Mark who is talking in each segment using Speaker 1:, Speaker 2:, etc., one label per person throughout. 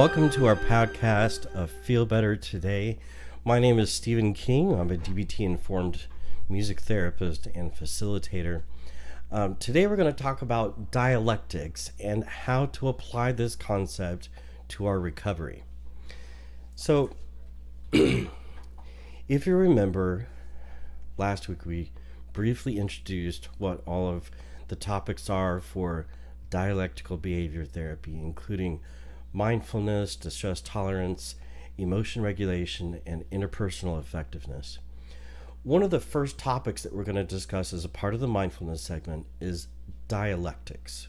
Speaker 1: Welcome to our podcast of Feel Better Today. My name is Stephen King. I'm a DBT informed music therapist and facilitator. Today we're going to talk about dialectics and how to apply this concept to our recovery. So, if you remember, last week we briefly introduced what all of the topics are for dialectical behavior therapy, including mindfulness, distress tolerance, emotion regulation, and interpersonal effectiveness. One of the first topics that we're going to discuss as a part of the mindfulness segment is dialectics.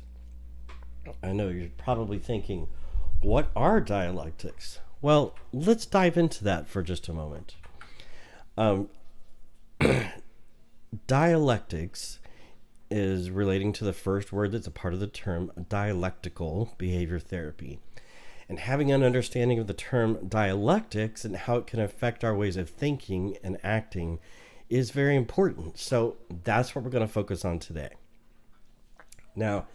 Speaker 1: I know you're probably thinking, what are dialectics? Well, let's dive into that for just a moment. Dialectics is relating to the first word that's a part of the term dialectical behavior therapy. And having an understanding of the term dialectics and how it can affect our ways of thinking and acting is very important. So that's what we're going to focus on today. Now,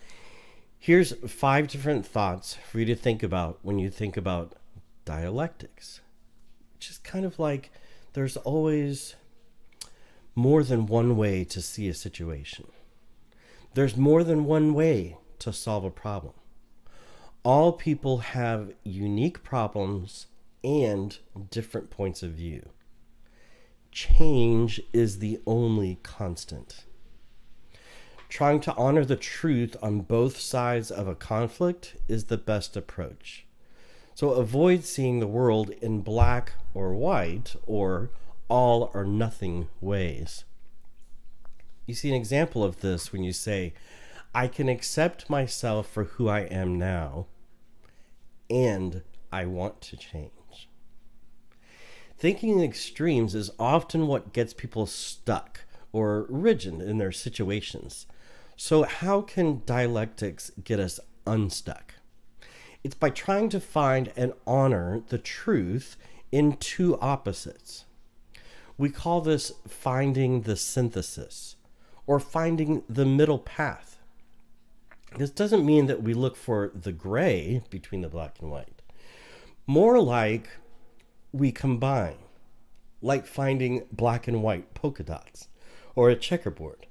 Speaker 1: here's 5 different thoughts for you to think about when you think about dialectics. Which is kind of like there's always more than one way to see a situation. There's more than one way to solve a problem. All people have unique problems and different points of view. Change is the only constant. Trying to honor the truth on both sides of a conflict is the best approach. So avoid seeing the world in black or white or all or nothing ways. You see an example of this when you say, I can accept myself for who I am now, and I want to change. Thinking in extremes is often what gets people stuck or rigid in their situations. So how can dialectics get us unstuck? It's by trying to find and honor the truth in two opposites. We call this finding the synthesis or finding the middle path. This doesn't mean that we look for the gray between the black and white. More like we combine, like finding black and white polka dots or a checkerboard.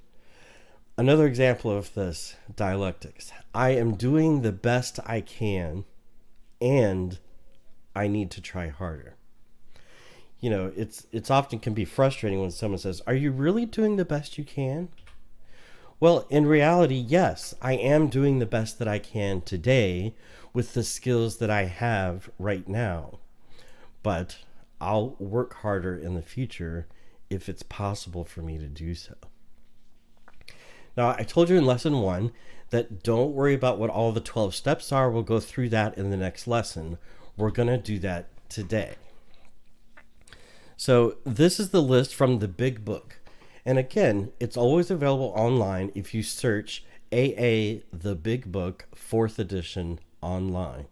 Speaker 1: Another example of this dialectics. I am doing the best I can and I need to try harder. You know, it's often can be frustrating when someone says, are you really doing the best you can? Well, in reality, yes, I am doing the best that I can today with the skills that I have right now. But I'll work harder in the future if it's possible for me to do so. Now, I told you in lesson 1 that don't worry about what all the 12 steps are. We'll go through that in the next lesson. We're going to do that today. So this is the list from the big book. And again, it's always available online if you search AA The Big Book 4th edition online.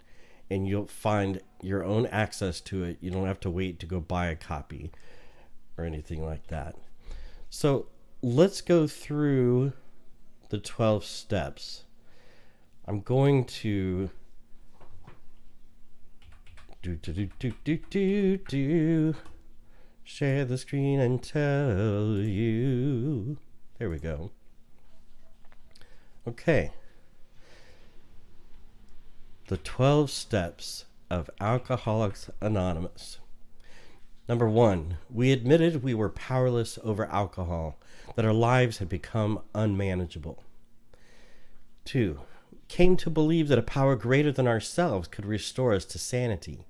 Speaker 1: And you'll find your own access to it. You don't have to wait to go buy a copy or anything like that. So let's go through the 12 steps. I'm going to share the screen and tell you. There we go. Okay. The 12 steps of Alcoholics Anonymous. Number 1, we admitted we were powerless over alcohol, that our lives had become unmanageable. 2, came to believe that a power greater than ourselves could restore us to sanity.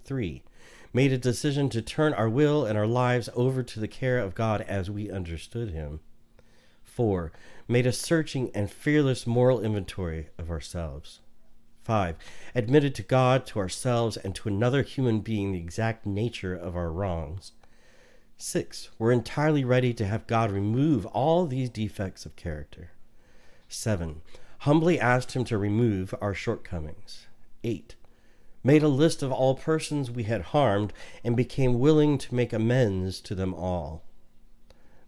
Speaker 1: 3, made a decision to turn our will and our lives over to the care of God as we understood Him. 4, made a searching and fearless moral inventory of ourselves. 5, admitted to God, to ourselves, and to another human being the exact nature of our wrongs. 6, we're entirely ready to have God remove all these defects of character. 7, humbly asked Him to remove our shortcomings. 8, made a list of all persons we had harmed and became willing to make amends to them all.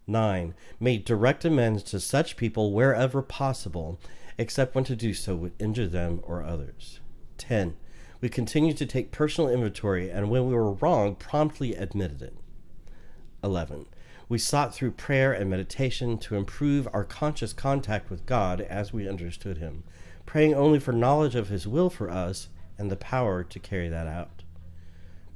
Speaker 1: 9, made direct amends to such people wherever possible, except when to do so would injure them or others. 10, We continued to take personal inventory, and when we were wrong, promptly admitted it. 11. We sought through prayer and meditation to improve our conscious contact with God as we understood Him, praying only for knowledge of His will for us and the power to carry that out.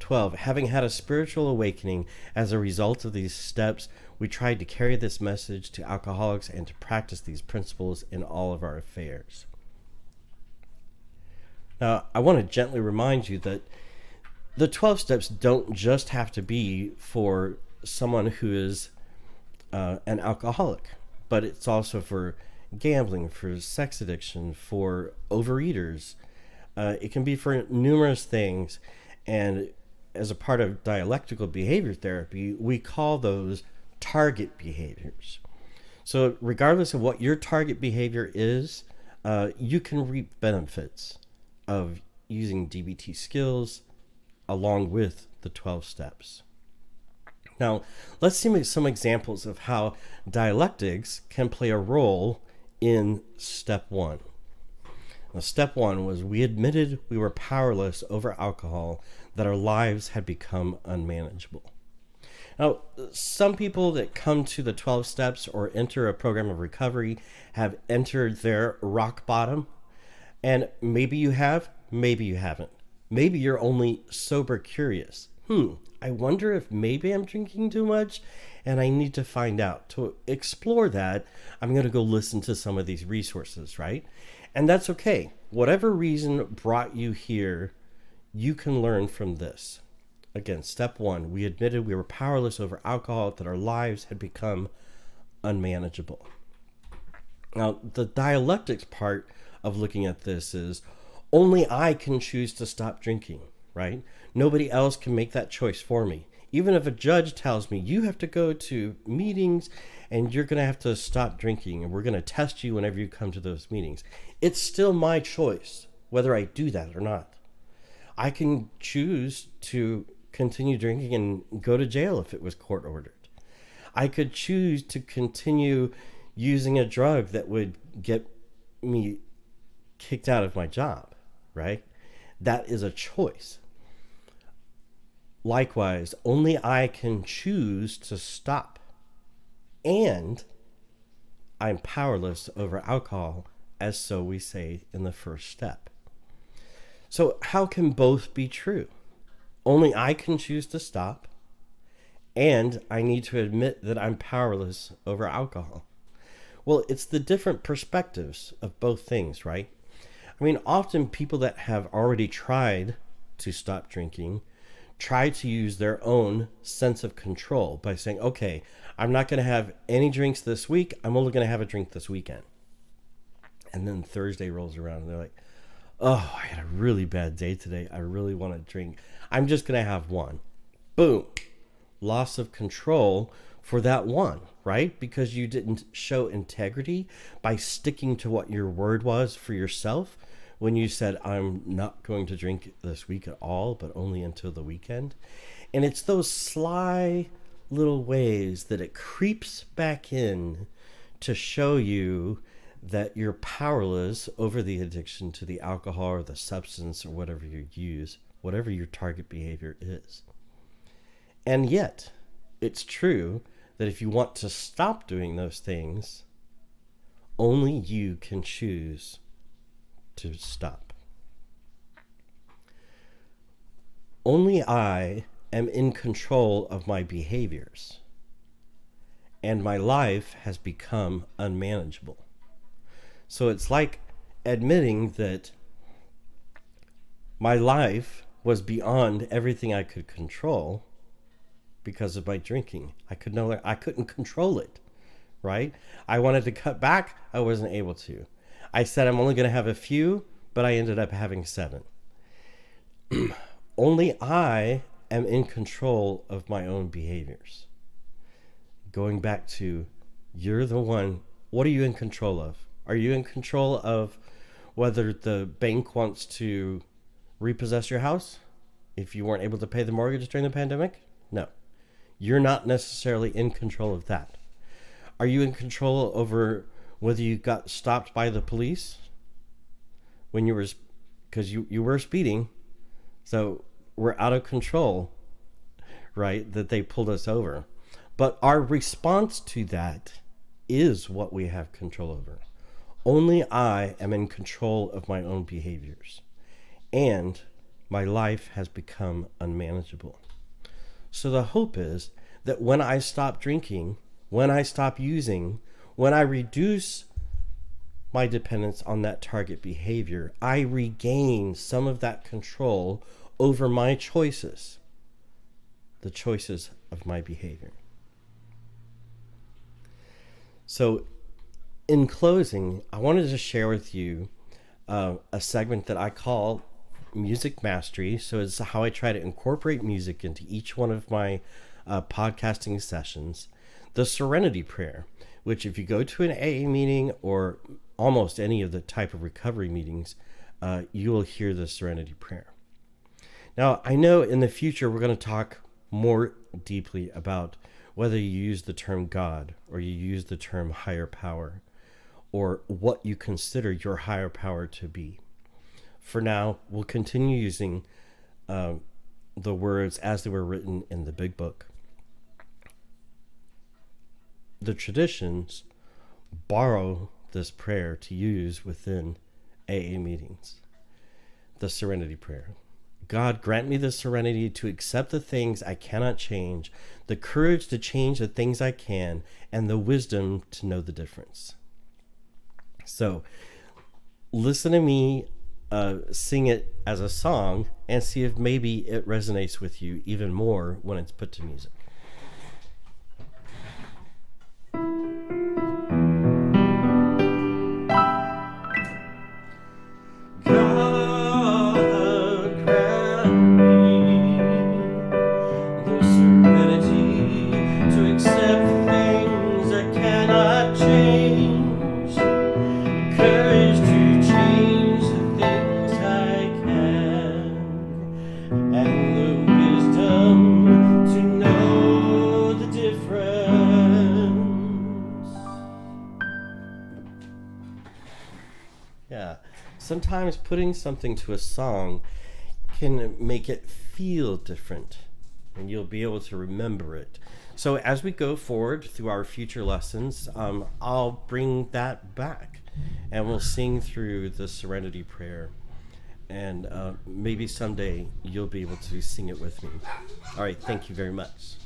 Speaker 1: 12. Having had a spiritual awakening as a result of these steps, we tried to carry this message to alcoholics and to practice these principles in all of our affairs. Now, I want to gently remind you that the 12 steps don't just have to be for someone who is an alcoholic, but it's also for gambling, for sex addiction, for overeaters. It can be for numerous things. And as a part of dialectical behavior therapy, we call those target behaviors. So regardless of what your target behavior is, you can reap benefits of using DBT skills along with the 12 steps. Now, let's see some examples of how dialectics can play a role in step 1. Now, step 1 was we admitted we were powerless over alcohol, that our lives had become unmanageable. Now, some people that come to the 12 steps or enter a program of recovery have entered their rock bottom. And maybe you have, maybe you haven't. Maybe you're only sober curious. I wonder if maybe I'm drinking too much and I need to find out. To explore that, I'm going to go listen to some of these resources, right? And that's okay. Whatever reason brought you here, you can learn from this. Again, step 1, we admitted we were powerless over alcohol, that our lives had become unmanageable. Now, the dialectics part of looking at this is only I can choose to stop drinking, right? Nobody else can make that choice for me. Even if a judge tells me you have to go to meetings and you're going to have to stop drinking and we're going to test you whenever you come to those meetings, it's still my choice whether I do that or not. I can choose to continue drinking and go to jail if it was court ordered. I could choose to continue using a drug that would get me kicked out of my job, right? That is a choice. Likewise, only I can choose to stop. And I'm powerless over alcohol, as so we say in the first step. So how can both be true? Only I can choose to stop, and I need to admit that I'm powerless over alcohol. Well, it's the different perspectives of both things, right? I mean, often people that have already tried to stop drinking try to use their own sense of control by saying, okay, I'm not going to have any drinks this week. I'm only going to have a drink this weekend. And then Thursday rolls around and they're like, oh, I had a really bad day today. I really want to drink. I'm just going to have one. Boom. Loss of control for that one, right? Because you didn't show integrity by sticking to what your word was for yourself when you said, I'm not going to drink this week at all, but only until the weekend. And it's those sly little ways that it creeps back in to show you that you're powerless over the addiction to the alcohol or the substance or whatever you use, whatever your target behavior is. And yet, it's true that if you want to stop doing those things, only you can choose to stop. Only I am in control of my behaviors, and my life has become unmanageable. So it's like admitting that my life was beyond everything I could control because of my drinking. I couldn't control it, right? I wanted to cut back. I wasn't able to. I said I'm only going to have a few, but I ended up having 7. Only I am in control of my own behaviors. Going back to, you're the one. What are you in control of? Are you in control of whether the bank wants to repossess your house if you weren't able to pay the mortgage during the pandemic? No. You're not necessarily in control of that. Are you in control over whether you got stopped by the police when you were, because you were speeding, So we're out of control, right? That they pulled us over. But our response to that is what we have control over. Only I am in control of my own behaviors. And my life has become unmanageable. So the hope is that when I stop drinking, when I stop using, when I reduce my dependence on that target behavior, I regain some of that control over my choices, the choices of my behavior. So in closing, I wanted to share with you a segment that I call Music Mastery. So it's how I try to incorporate music into each one of my podcasting sessions. The Serenity Prayer, which if you go to an AA meeting or almost any of the type of recovery meetings, you will hear the Serenity Prayer. Now, I know in the future we're going to talk more deeply about whether you use the term God or you use the term higher power, or what you consider your higher power to be. For now, we'll continue using the words as they were written in the Big Book. The traditions borrow this prayer to use within AA meetings. The Serenity Prayer. God, grant me the serenity to accept the things I cannot change, the courage to change the things I can, and the wisdom to know the difference. So, listen to me sing it as a song and see if maybe it resonates with you even more when it's put to music. Yeah, sometimes putting something to a song can make it feel different, and you'll be able to remember it. So as we go forward through our future lessons, I'll bring that back, and we'll sing through the Serenity Prayer, and maybe someday you'll be able to sing it with me. All right, thank you very much.